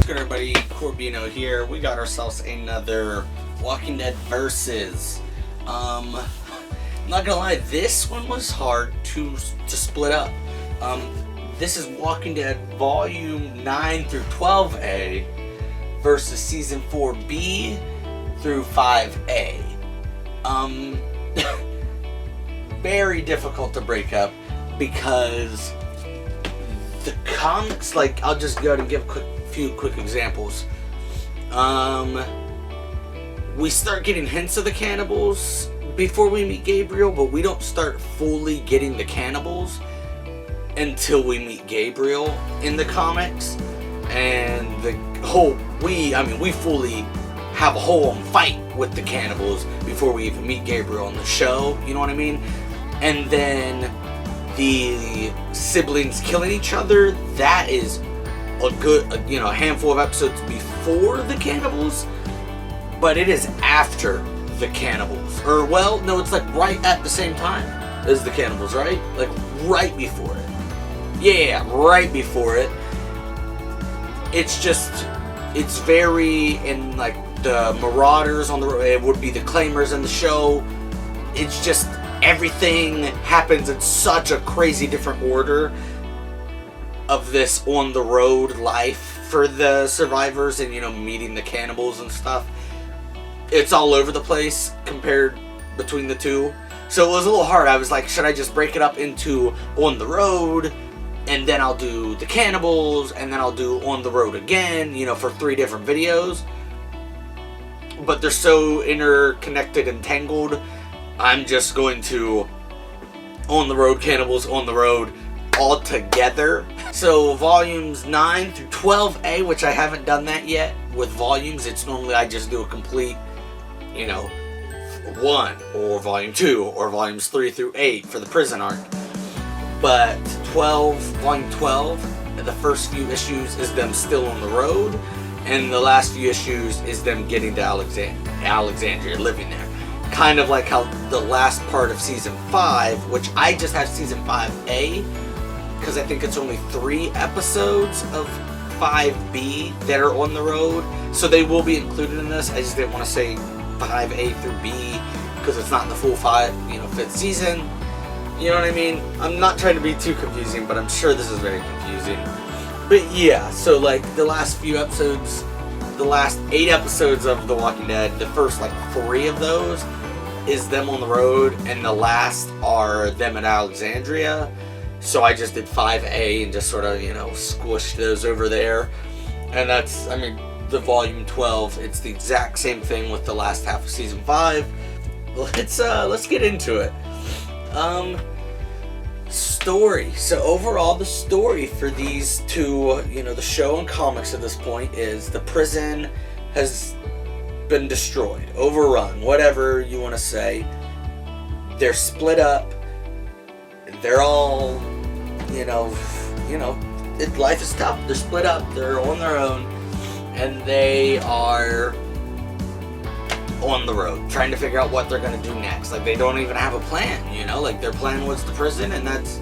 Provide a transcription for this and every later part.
Everybody, Corbino here. We got ourselves another Walking Dead versus. I'm not gonna lie, this one was hard to split up. This is Walking Dead Volume 9 through 12A versus Season 4B through 5A. Very difficult to break up because the comics, like, I'll just go ahead and give a few quick examples. We start getting hints of the cannibals before we meet Gabriel, but we don't start fully getting the cannibals until we meet Gabriel in the comics. And we fully have a whole fight with the cannibals before we even meet Gabriel in the show, you know what I mean? And then the siblings killing each other, that is a good, a handful of episodes before the cannibals, but it is after the cannibals. Or, well, no, it's like right at the same time as the cannibals, right? Like right before it. Yeah, right before it. It's just, it's very, in like the Marauders on the road, it would be the Claimers in the show. It's just, everything happens in such a crazy different order of this on the road life for the survivors and, meeting the cannibals and stuff. It's all over the place compared between the two. So it was a little hard. I was like, should I just break it up into on the road, and then I'll do the cannibals, and then I'll do on the road again, for 3 different videos? But they're so interconnected and tangled, I'm just going to on the road, cannibals, on the road, all together. So volumes 9 through 12A, which I haven't done that yet with volumes. It's normally I just do a complete, 1 or volume 2 or volumes 3 through 8 for the prison arc. But volume 12, the first few issues is them still on the road, and the last few issues is them getting to Alexandria, living there. Kind of like how the last part of Season 5, which I just have Season 5A, because I think it's only 3 episodes of 5B that are on the road, so they will be included in this. I just didn't want to say 5A through B, because it's not the full 5th season. You know what I mean? I'm not trying to be too confusing, but I'm sure this is very confusing. But yeah, so like the last few episodes, the last 8 episodes of The Walking Dead, the first 3 of those is them on the road, and the last are them at Alexandria. So I just did 5A and just sort of, squished those over there. And that's, the volume 12, it's the exact same thing with the last half of Season 5. Let's get into it. Story. So overall, the story for these two, the show and comics at this point, is the prison has been destroyed, overrun, whatever you want to say. They're split up. They're all, life is tough. They're split up. They're on their own, and they are on the road trying to figure out what they're going to do next. Like, they don't even have a plan, their plan was the prison, and that's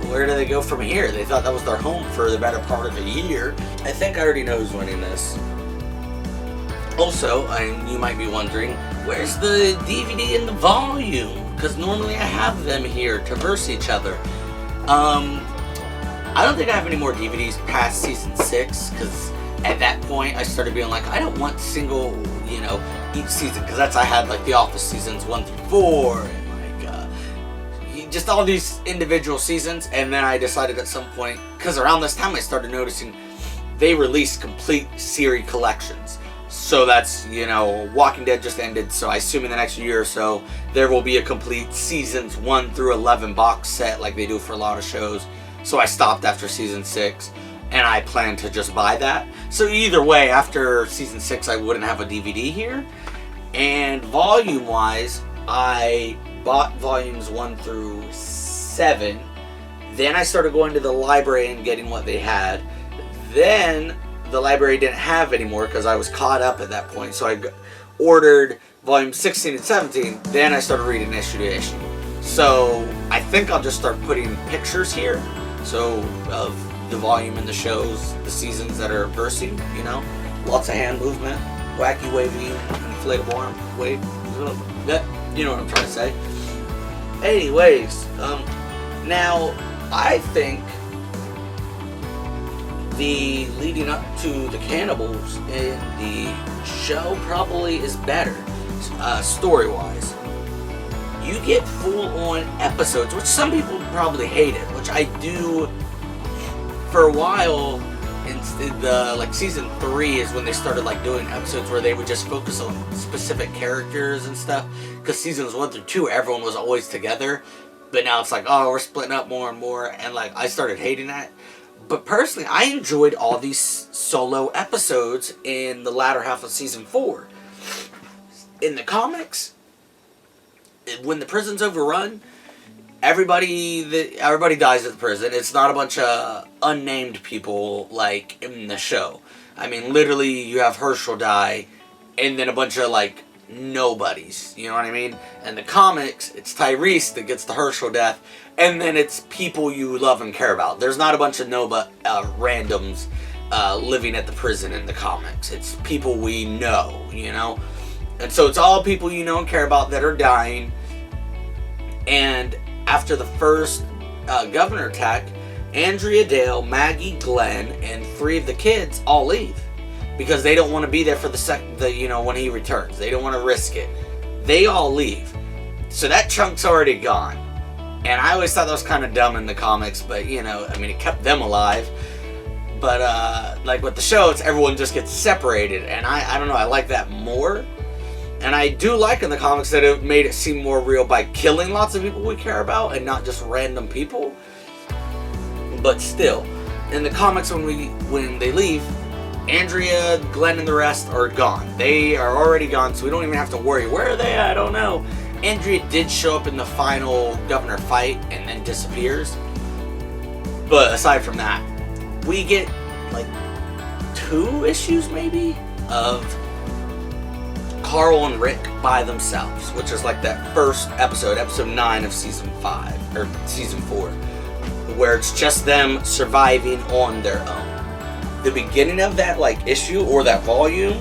where do they go from here? They thought that was their home for the better part of a year. I think I already know who's winning this. Also, you might be wondering, where's the DVD and the volume? Because normally I have them here to verse each other. I don't think I have any more DVDs past Season 6, because at that point I started being like, I don't want single, each season, because I had The Office seasons 1 through 4, and just all these individual seasons. And then I decided at some point, because around this time I started noticing they released complete series collections. So that's, Walking Dead just ended, so I assume in the next year or so there will be a complete seasons 1 through 11 box set like they do for a lot of shows. So I stopped after Season 6, and I plan to just buy that. So either way, after Season 6 I wouldn't have a DVD here. And volume-wise, I bought volumes 1 through 7. Then I started going to the library and getting what they had. Then the library didn't have anymore because I was caught up at that point. So I ordered volume 16 and 17, then I started reading issue to issue. So I think I'll just start putting pictures here, so of the volume and the shows, the seasons that are versing, you know, lots of hand movement, wacky, wavy, inflatable arm, wave, that, you know what I'm trying to say. Anyways, now I think the leading up to the cannibals in the show probably is better, story-wise. You get full-on episodes, which some people probably hated, which I do. For a while, in the like season 3 is when they started like doing episodes where they would just focus on specific characters and stuff. Because seasons 1 through 2, everyone was always together, but now it's like, oh, we're splitting up more and more, and like I started hating that. But personally, I enjoyed all these solo episodes in the latter half of season 4. In the comics, when the prison's overrun, everybody dies at the prison. It's not a bunch of unnamed people like in the show. I mean, literally, you have Herschel die, and then a bunch of like nobodies. You know what I mean? In the comics, it's Tyrese that gets the Herschel death, and then it's people you love and care about. There's not a bunch of randoms living at the prison in the comics. It's people we know, you know? And so it's all people you know and care about that are dying. And after the first governor attack, Andrea, Dale, Maggie, Glenn, and 3 of the kids all leave. Because they don't want to be there for when he returns. They don't want to risk it. They all leave. So that chunk's already gone. And I always thought that was kind of dumb in the comics, but, you know, I mean, it kept them alive. But, like, with the show, it's everyone just gets separated. And I don't know, I like that more. And I do like in the comics that it made it seem more real by killing lots of people we care about and not just random people. But still, in the comics when they leave, Andrea, Glenn, and the rest are gone. They are already gone, so we don't even have to worry. Where are they? I don't know. Andrea did show up in the final governor fight and then disappears. But aside from that, we get like 2 issues maybe of Carl and Rick by themselves, which is like that first episode 9 of season 5 or season 4, where it's just them surviving on their own. The beginning of that like issue or that volume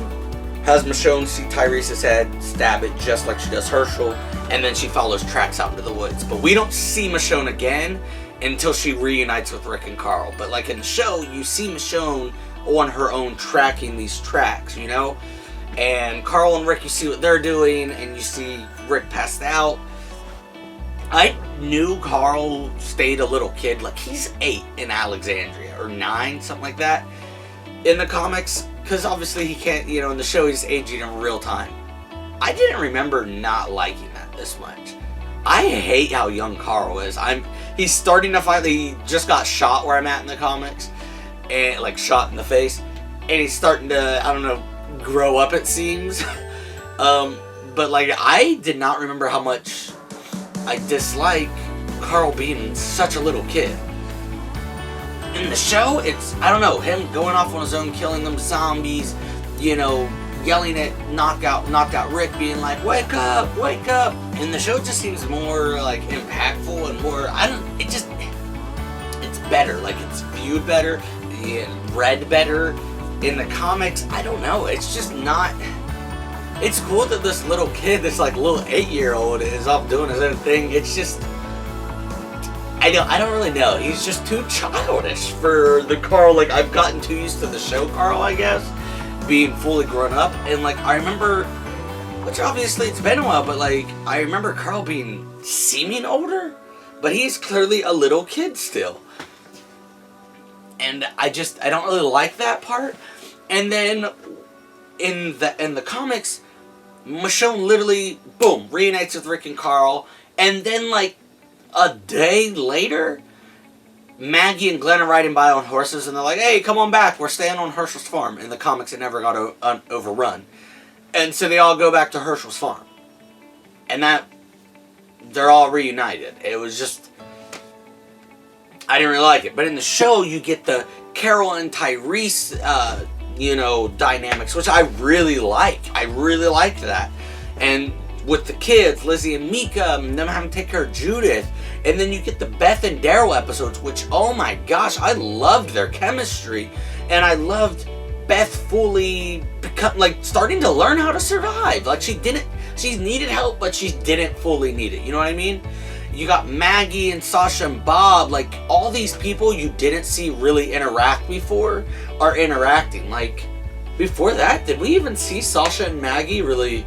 has Michonne see Tyrese's head, stab it just like she does Herschel, and then she follows tracks out into the woods. But we don't see Michonne again until she reunites with Rick and Carl. But like in the show, you see Michonne on her own tracking these tracks, you know? And Carl and Rick, you see what they're doing, and you see Rick passed out. I knew Carl stayed a little kid, like he's 8 in Alexandria, or 9, something like that, in the comics, because obviously he can't, you know, in the show he's aging in real time. I didn't remember not liking that this much. I hate how young Carl is. He's starting to finally, he just got shot where I'm at in the comics, and like shot in the face, and he's starting to, I don't know, grow up it seems. But like I did not remember how much I dislike Carl being such a little kid. In the show, it's, I don't know, him going off on his own, killing them zombies, you know, yelling at knocked out Rick, being like, wake up, wake up. In the show, it just seems more like impactful and more, it's better, like it's viewed better, read better. In the comics, I don't know, it's just not, it's cool that this little kid, this like little 8-year-old is off doing his own thing. It's just, I don't really know, he's just too childish for the Carl, like I've gotten too used to the show Carl, I guess, being fully grown up. And like I remember, which obviously it's been a while, but like I remember Carl being seeming older, but he's clearly a little kid still. And I don't really like that part. And then in the comics, Michonne literally, boom, reunites with Rick and Carl. And then like a day later, Maggie and Glenn are riding by on horses, and they're like, hey, come on back, we're staying on Herschel's farm. In the comics, it never got overrun. And so they all go back to Herschel's farm. And they're all reunited. It was just, I didn't really like it. But in the show, you get the Carol and Tyrese, dynamics, which I really like. I really liked that. And with the kids, Lizzie and Mika, and them having to take care of Judith. And then you get the Beth and Daryl episodes, which, oh my gosh, I loved their chemistry. And I loved Beth fully starting to learn how to survive. Like, she needed help, but she didn't fully need it. You know what I mean? You got Maggie and Sasha and Bob. Like, all these people you didn't see really interact before are interacting. Like, before that, did we even see Sasha and Maggie really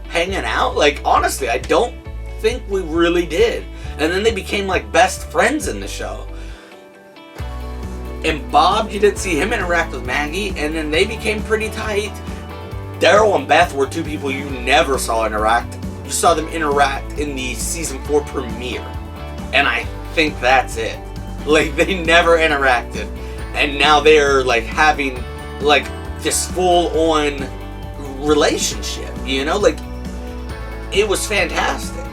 hanging out? Like, honestly, I don't think we really did. And then they became like best friends in the show. And Bob, you didn't see him interact with Maggie, and then they became pretty tight. Daryl and Beth were two people you never saw interact. You saw them interact in the season 4 premiere. And I think that's it. Like, they never interacted. And now they're like having like this full-on relationship, you know? Like, it was fantastic.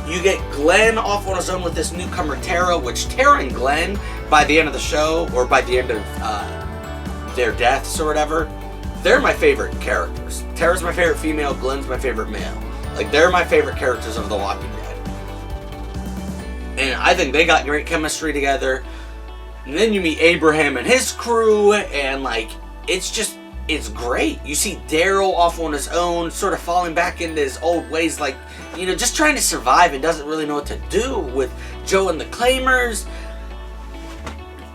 You get Glenn off on his own with this newcomer Tara, which Tara and Glenn, by the end of the show, or by the end of their deaths or whatever, they're my favorite characters. Tara's my favorite female, Glenn's my favorite male. Like, they're my favorite characters of The Walking Dead. And I think they got great chemistry together. And then you meet Abraham and his crew, and like, it's great. You see Daryl off on his own, sort of falling back into his old ways, like, you know, just trying to survive and doesn't really know what to do with Joe and the Claimers.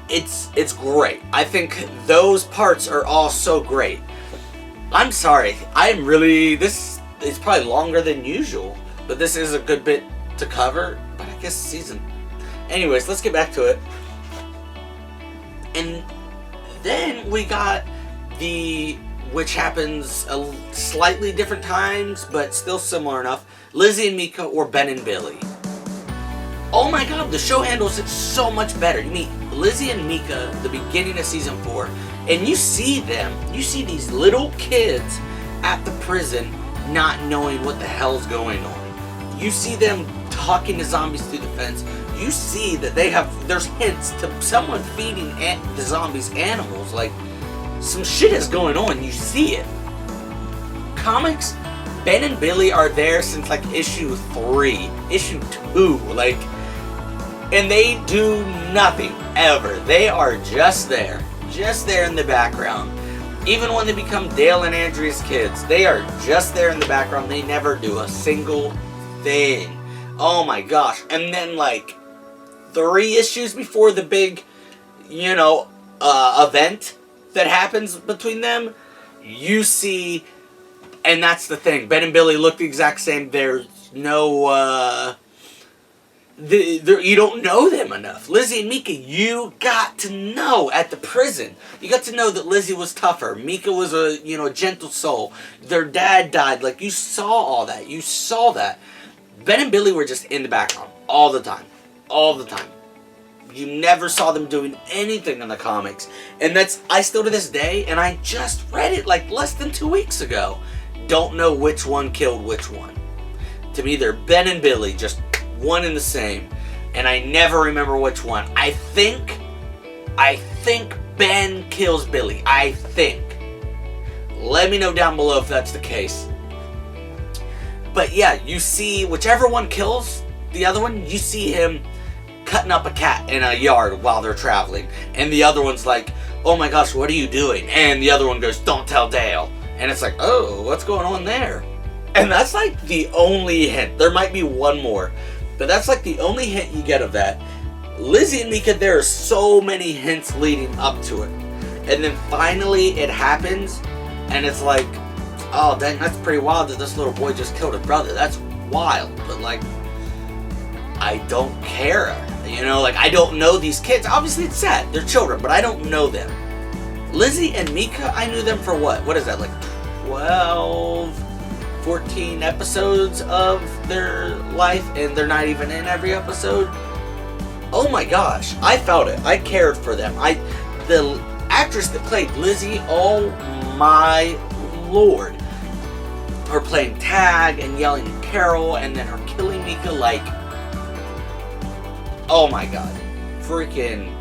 It's great. I think those parts are all so great. I'm sorry, this is probably longer than usual, but this is a good bit to cover, but I guess season. Anyways, let's get back to it. And then we got which happens slightly different times, but still similar enough, Lizzie and Mika, or Ben and Billy. Oh my god, the show handles it so much better. You meet Lizzie and Mika the beginning of season 4, and you see these little kids at the prison not knowing what the hell's going on. You see them talking to zombies through the fence. You see that there's hints to someone feeding the zombies animals. Like, some shit is going on. You see it. Comics, Ben and Billy are there since like issue 3, issue 2, like, and they do nothing ever. They are just there in the background. Even when they become Dale and Andrea's kids, they are just there in the background. They never do a single thing. Oh my gosh. And then like 3 issues before the big, event that happens between them, you see, and that's the thing, Ben and Billy look the exact same. There's no, you don't know them enough. Lizzie and Mika, you got to know at the prison. You got to know that Lizzie was tougher. Mika was a gentle soul. Their dad died. Like, you saw all that. You saw that. Ben and Billy were just in the background all the time. All the time. You never saw them doing anything in the comics. And I still to this day, and I just read it like less than 2 weeks ago, don't know which one killed which one. To me, they're Ben and Billy, just one and the same. And I never remember which one. I think Ben kills Billy. I think. Let me know down below if that's the case. But yeah, you see whichever one kills the other one, you see him cutting up a cat in a yard while they're traveling. And the other one's like, oh my gosh, what are you doing? And the other one goes, don't tell Dale. And it's like, oh, what's going on there? And that's like the only hint. There might be one more, but that's like the only hint you get of that. Lizzie and Mika, there are so many hints leading up to it. And then finally it happens, and it's like, oh dang, that's pretty wild that this little boy just killed a brother. That's wild, but like, I don't care. Like, I don't know these kids. Obviously it's sad, they're children, but I don't know them. Lizzie and Mika, I knew them for what is that, like 14 episodes of their life, and they're not even in every episode. Oh my gosh, I felt it. I cared for them. The actress that played Lizzie, oh my lord, her playing tag and yelling at Carol, and then her killing Mika, like, oh my god, freaking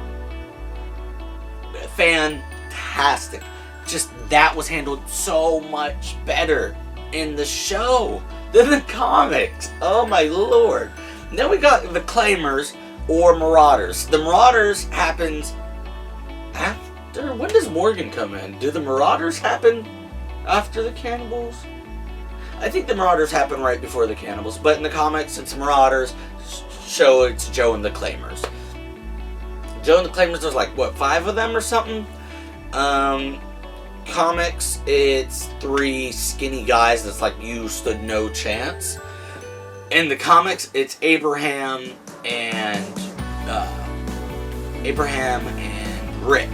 fantastic. Just, that was handled so much better. in the show than the comics. Oh my lord. And then we got the Claimers or Marauders. The Marauders happens after... When does Morgan come in? Do the Marauders happen after the Cannibals? I think the Marauders happen right before the Cannibals. But in the comics, it's Marauders. Show, it's Joe and the Claimers. Joe and the Claimers, there's like, what, 5 of them or something? Comics, it's 3 skinny guys that's like, you stood no chance. In the comics, it's Abraham and Rick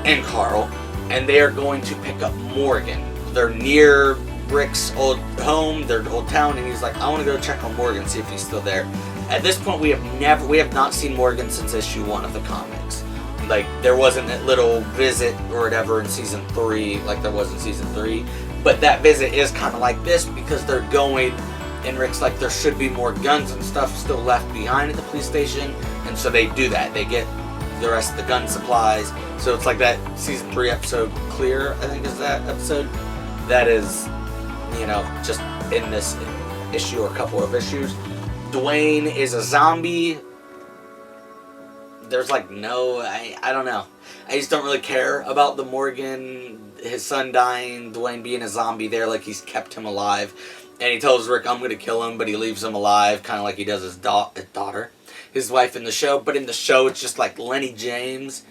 and Carl, and they are going to pick up Morgan. They're near Rick's old home, their old town, and he's like, I want to go check on Morgan, see if he's still there. At this point, we have not seen Morgan since issue 1 of the comics. Like, there wasn't that little visit or whatever in season 3, like there was in season 3. But that visit is kind of like this because they're going, and Rick's like, there should be more guns and stuff still left behind at the police station. And so they do that. They get the rest of the gun supplies. So it's like that season 3 episode, Clear, I think is that episode. That is, you know, just in this issue or a couple of issues. Dwayne is a zombie. There's like no, I don't know. I just don't really care about the Morgan, his son dying, Dwayne being a zombie there, like he's kept him alive. And he tells Rick, I'm going to kill him, but he leaves him alive, kind of like he does his daughter, his wife in the show. But in the show, it's just like Lenny James.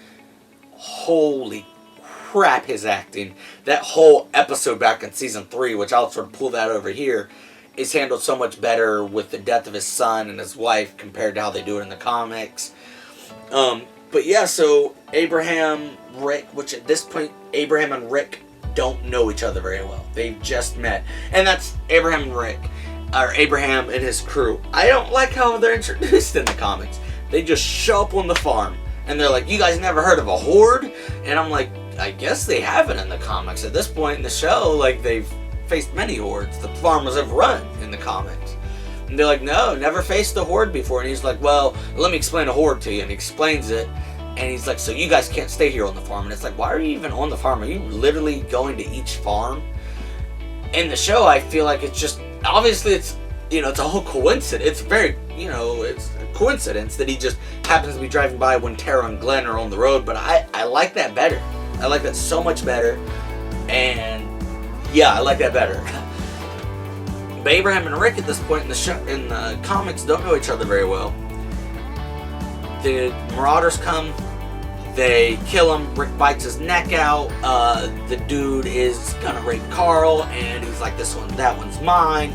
Holy crap, his acting. That whole episode back in season 3, which I'll sort of pull that over here, is handled so much better with the death of his son and his wife compared to how they do it in the comics. But yeah, so Abraham, Rick, which at this point, Abraham and Rick don't know each other very well. They've just met. And that's Abraham and Rick, or Abraham and his crew. I don't like how they're introduced in the comics. They just show up on the farm, and they're like, you guys never heard of a horde? And I'm like, I guess they haven't in the comics. At this point in the show, like, they've faced many hordes. The farmers have run in the comics. And they're like, no, never faced a horde before. And he's like, well, let me explain a horde to you. And he explains it. And he's like, so you guys can't stay here on the farm. And it's like, why are you even on the farm? Are you literally going to each farm? In the show, I feel like it's just, obviously it's, you know, it's a whole coincidence. It's very, you know, it's a coincidence that he just happens to be driving by when Tara and Glenn are on the road. But I like that better. I like that so much better. And yeah, I like that better. But Abraham and Rick at this point in the show, in the comics, don't know each other very well. The Marauders come, they kill him, Rick bites his neck out, the dude is gonna rape Carl, and he's like, this one, that one's mine,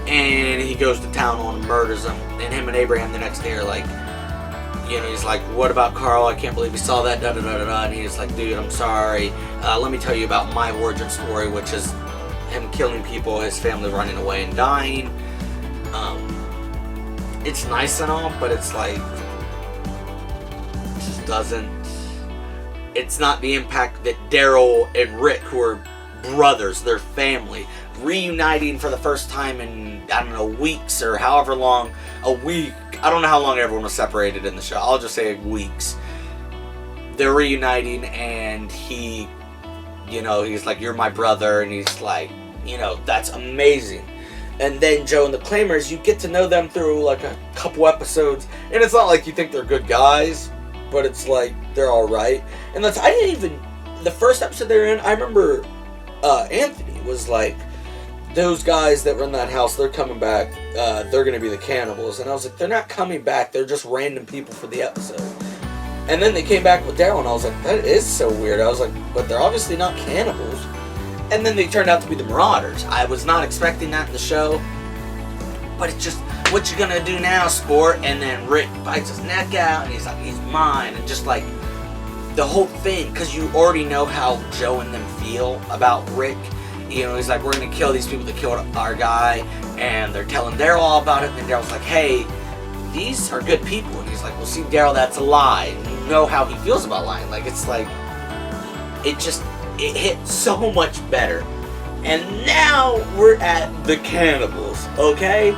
and he goes to town on and murders him, and him and Abraham the next day are like, you know, he's like, what about Carl? I can't believe he saw that, da-da-da-da-da, and he's like, dude, I'm sorry, let me tell you about my origin story, which is him killing people, his family running away and dying. It's nice and all, but it's like, it just doesn't, it's not the impact that Daryl and Rick, who are brothers, their family, reuniting for the first time in, I don't know, weeks or however long, a week, I don't know how long everyone was separated in the show, I'll just say weeks. They're reuniting and he, you know, he's like, you're my brother, and he's like, you know, that's amazing. And then Joe and the Claimers, you get to know them through like a couple episodes, and it's not like you think they're good guys, but it's like they're all right. And that's, I didn't even, the first episode they're in, I remember Anthony was like, those guys that run that house, they're coming back, they're gonna be the cannibals. And I was like, they're not coming back, they're just random people for the episode. And then they came back with Daryl, and I was like, that is so weird. I was like, but they're obviously not cannibals. And then they turned out to be the Marauders. I was not expecting that in the show. But it's just, what you gonna do now, sport? And then Rick bites his neck out, and he's like, he's mine. And just like, the whole thing, because you already know how Joe and them feel about Rick. You know, he's like, we're gonna kill these people that killed our guy. And they're telling Daryl all about it. And then Daryl's like, hey, these are good people. And he's like, well, see, Daryl, that's a lie. And you know how he feels about lying. Like, it's like, it hit so much better. And now we're at the cannibals, okay?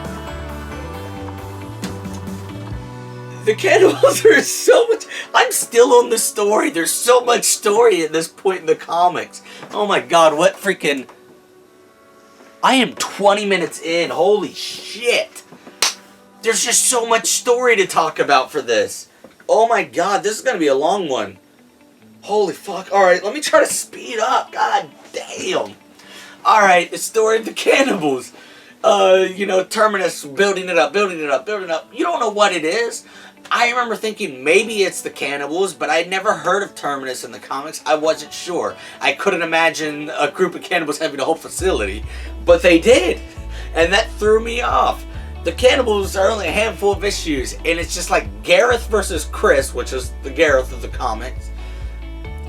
The cannibals are so much, I'm still on the story. There's so much story at this point in the comics. Oh my god, what freaking, I am 20 minutes in. Holy shit. There's just so much story to talk about for this. Oh my god, this is going to be a long one. Holy fuck. Alright, let me try to speed up. God damn. Alright, the story of the cannibals. Terminus building it up. You don't know what it is. I remember thinking maybe it's the cannibals, but I'd never heard of Terminus in the comics. I wasn't sure. I couldn't imagine a group of cannibals having a whole facility, but they did. And that threw me off. The cannibals are only a handful of issues, and it's just like Gareth versus Chris, which is the Gareth of the comics.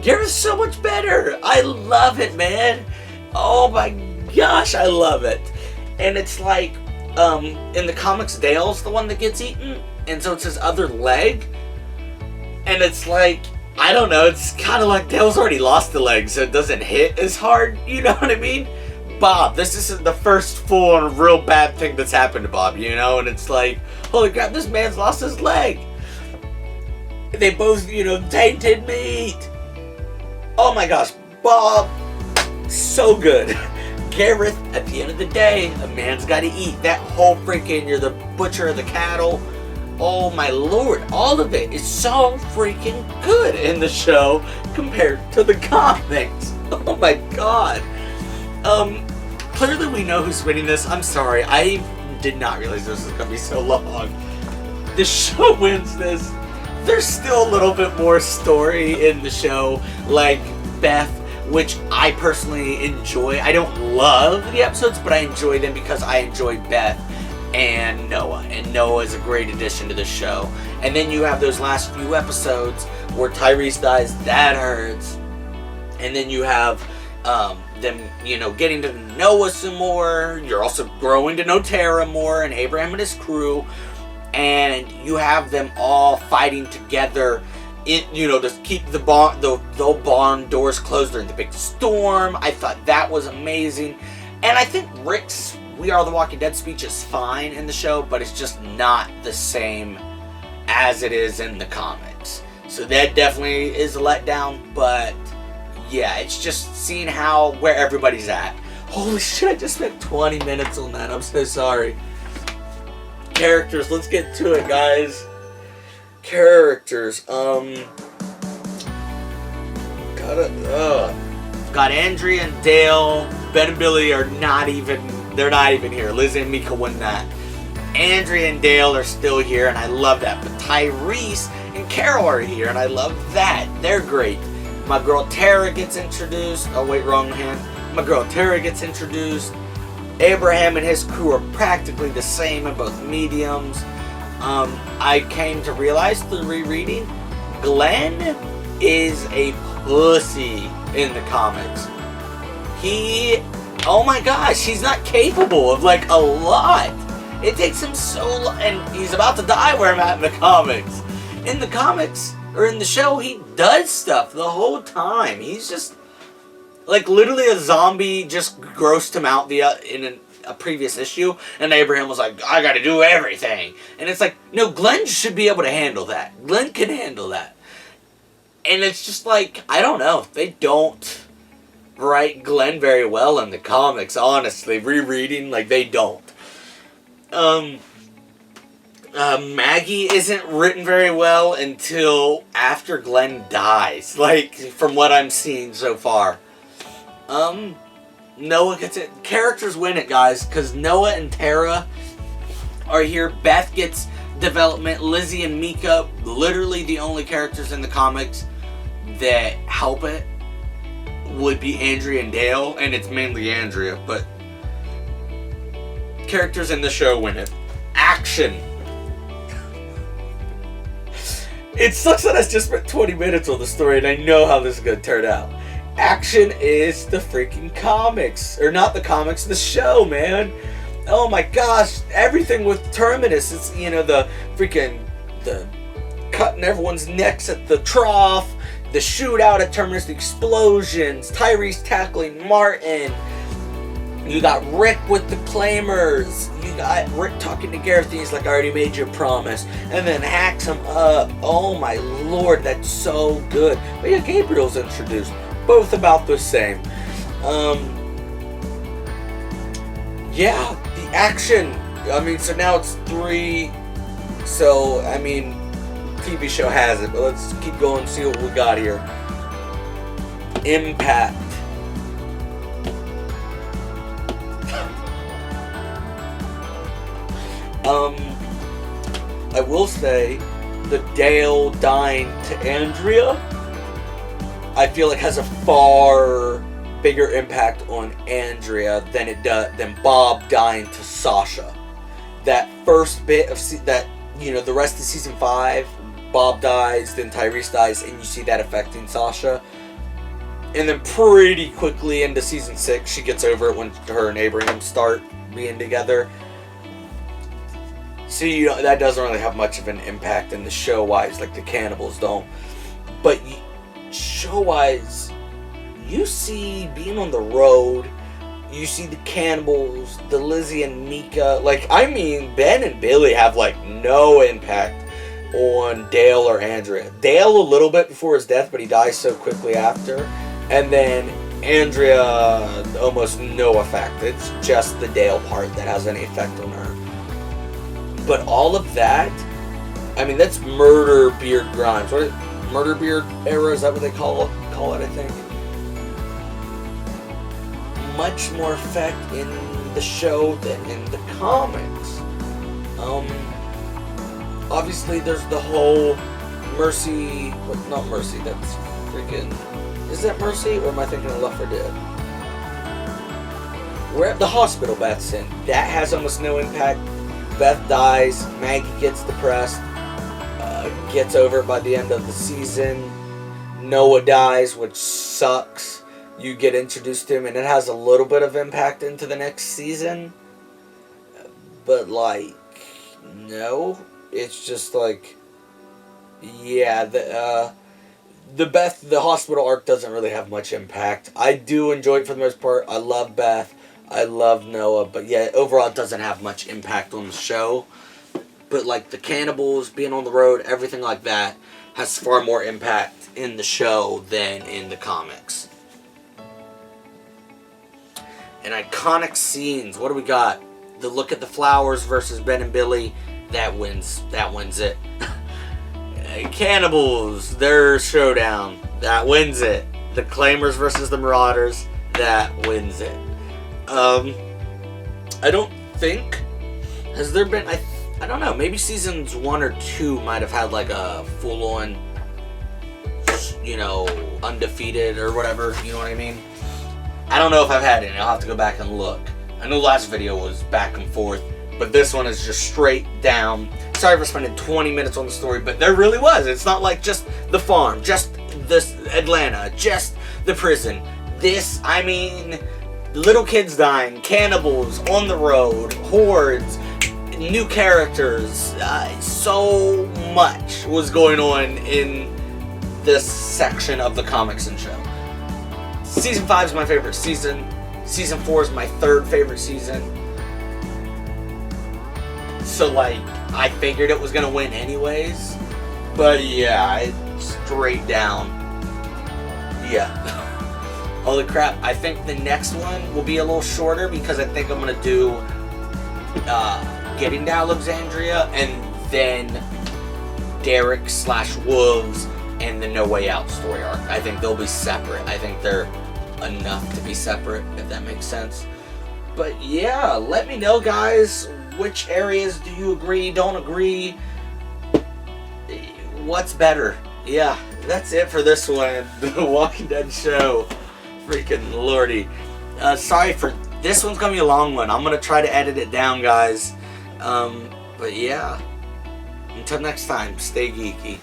Gareth's so much better. I love it, man. Oh my gosh, I love it. And it's like, in the comics, Dale's the one that gets eaten, and so it's his other leg. And it's like, I don't know, it's kind of like Dale's already lost the leg, so it doesn't hit as hard, you know what I mean? Bob, this isn't the first full real bad thing that's happened to Bob, you know? And it's like, holy crap, this man's lost his leg. They both, tainted meat. Oh my gosh, Bob, so good. Gareth, at the end of the day, a man's gotta eat. That whole freaking, you're the butcher of the cattle. Oh my lord, all of it is so freaking good in the show compared to the comics. Oh my god. Clearly we know who's winning this. I'm sorry, I did not realize this was gonna be so long. The show wins this. There's still a little bit more story in the show, like Beth, which I personally enjoy. I don't love the episodes, but I enjoy them because I enjoy Beth and Noah. And Noah is a great addition to the show. And then you have those last few episodes where Tyrese dies. That hurts. And then you have them, getting to know Noah some more. You're also growing to know Tara more and Abraham and his crew. And you have them all fighting together, to keep the old barn doors closed during the big storm. I thought that was amazing. And I think Rick's We Are the Walking Dead speech is fine in the show, but it's just not the same as it is in the comics. So that definitely is a letdown, but yeah, it's just seeing where everybody's at. Holy shit, I just spent 20 minutes on that. I'm so sorry. Characters, let's get to it, guys. Characters, got Andrea and Dale. Ben and Billy are not even here. Liz and Mika win that. Andrea and Dale are still here, and I love that. But Tyrese and Carol are here, and I love that. They're great. My girl Tara gets introduced. Oh wait, wrong hand. My girl Tara gets introduced. Abraham and his crew are practically the same in both mediums. I came to realize through rereading, Glenn is a pussy in the comics. Oh my gosh, he's not capable of a lot. It takes him so long, and he's about to die where I'm at in the comics. In the comics, or in the show, he does stuff the whole time. He's just, literally a zombie just grossed him out in a previous issue, and Abraham was like, I gotta do everything. And it's like, no, Glenn should be able to handle that. Glenn can handle that. And it's just I don't know. They don't write Glenn very well in the comics, honestly. Rereading, they don't. Maggie isn't written very well until after Glenn dies, from what I'm seeing so far. Noah gets it. Characters win it, guys, because Noah and Tara are here. Beth gets development. Lizzie and Mika, literally the only characters in the comics that help it would be Andrea and Dale, and it's mainly Andrea, but characters in the show win it. Action. It sucks that I just spent 20 minutes on the story, and I know how this is going to turn out. Action is the freaking comics. Or not the comics, the show, man. Oh my gosh, everything with Terminus. It's, the cutting everyone's necks at the trough, the shootout at Terminus, the explosions, Tyrese tackling Martin. You got Rick with the claimers. You got Rick talking to Gareth, and he's like, I already made you a promise. And then hacks him up. Oh my lord, that's so good. But yeah, Gabriel's introduced. Both about the same. yeah, the action. I mean, so now it's 3. So, I mean, TV show has it, but let's keep going and see what we got here. Impact. I will say, the Dale dying to Andrea, I feel like has a far bigger impact on Andrea than Bob dying to Sasha. That first bit of the rest of season 5, Bob dies, then Tyrese dies, and you see that affecting Sasha. And then pretty quickly into season 6, she gets over it when her and Abraham start being together. See, that doesn't really have much of an impact in the show-wise, like the cannibals don't. But show-wise, you see being on the road, you see the cannibals, the Lizzie and Mika. Like, I mean, Ben and Billy have, like, no impact on Dale or Andrea. Dale a little bit before his death, but he dies so quickly after. And then Andrea, almost no effect. It's just the Dale part that has any effect on her. But all of that, I mean, that's Murder Beard Grimes. Murder Beard era, is that what they call it, I think? Much more effect in the show than in the comics. Obviously there's the whole Mercy, not Mercy, that's freaking, is that Mercy, or am I thinking of Left 4 Dead? We're at the hospital Beth's in. That has almost no impact. Beth dies, Maggie gets depressed, gets over it by the end of the season. Noah dies, which sucks. You get introduced to him, and it has a little bit of impact into the next season. But, like, no. It's just like, yeah, the hospital arc doesn't really have much impact. I do enjoy it for the most part. I love Beth. I love Noah. But, yeah, overall it doesn't have much impact on the show. But, like, the cannibals, being on the road, everything like that has far more impact in the show than in the comics. And iconic scenes. What do we got? The look at the flowers versus Ben and Billy. That wins it. Cannibals, their showdown. That wins it. The Claimers versus the Marauders. That wins it. I don't think... Has there been... I don't know. Maybe seasons 1 or 2 might have had like a full-on, undefeated or whatever. You know what I mean? I don't know if I've had any. I'll have to go back and look. I know last video was back and forth, but this one is just straight down. Sorry for spending 20 minutes on the story, but there really was. It's not like just the farm, just this Atlanta, just the prison. This, I mean, little kids dying, cannibals on the road, hordes, new characters. So much was going on in this section of the comics and show. Season 5 is my favorite season. Season 4 is my 3rd favorite season. So, like, I figured it was going to win anyways. But, yeah, it's straight down. Yeah. Holy crap. I think the next one will be a little shorter because I think I'm going to do Getting to Alexandria and then Derek/Wolves and the No Way Out story arc. I think they'll be separate. I think they're enough to be separate, if that makes sense. But yeah, let me know, guys, which areas do you agree, don't agree, what's better. Yeah, that's it for this one. The Walking Dead show. Freaking lordy. Sorry for this one's gonna be a long one. I'm gonna try to edit it down, guys. But yeah, until next time, stay geeky.